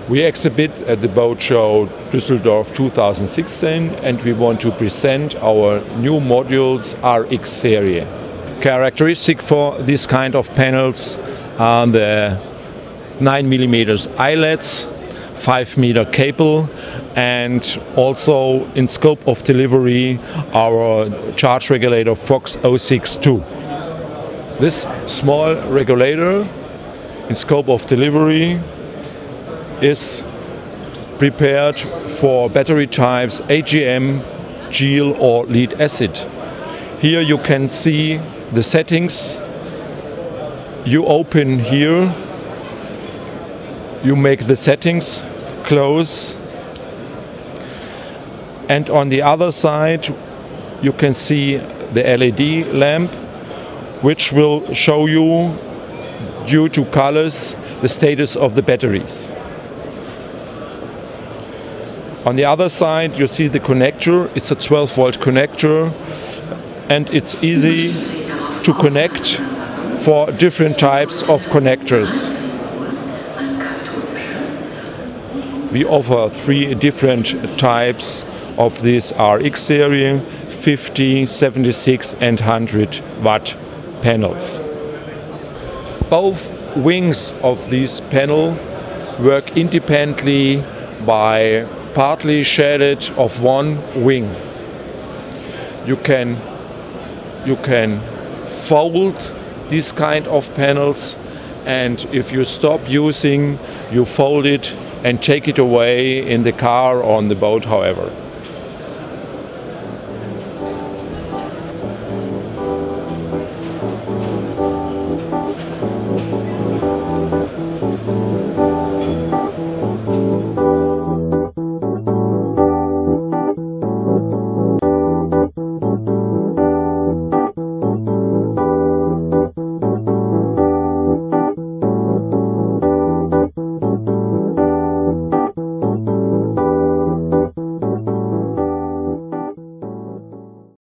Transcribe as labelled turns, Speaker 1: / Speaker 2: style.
Speaker 1: We exhibit at the boat show Düsseldorf 2016 and we want to present our new modules RX series. Characteristic for this kind of panels are the 9mm eyelets, 5-meter cable, and also in scope of delivery our charge regulator Fox 062. This small regulator in scope of delivery is prepared for battery types AGM, gel or lead acid. Here you can see the settings. You open here, you make the settings, close, and on the other side you can see the LED lamp which will show you, due to colors, the status of the batteries. On the other side you see the connector. It's a 12-volt connector and it's easy to connect for different types of connectors. We offer 3 different types of this RX series: 50, 76 and 100 watt panels. Both wings of this panel work independently by partly shaded of one wing. You can fold these kind of panels, and if you stop using, you fold it and take it away in the car or on the boat, however.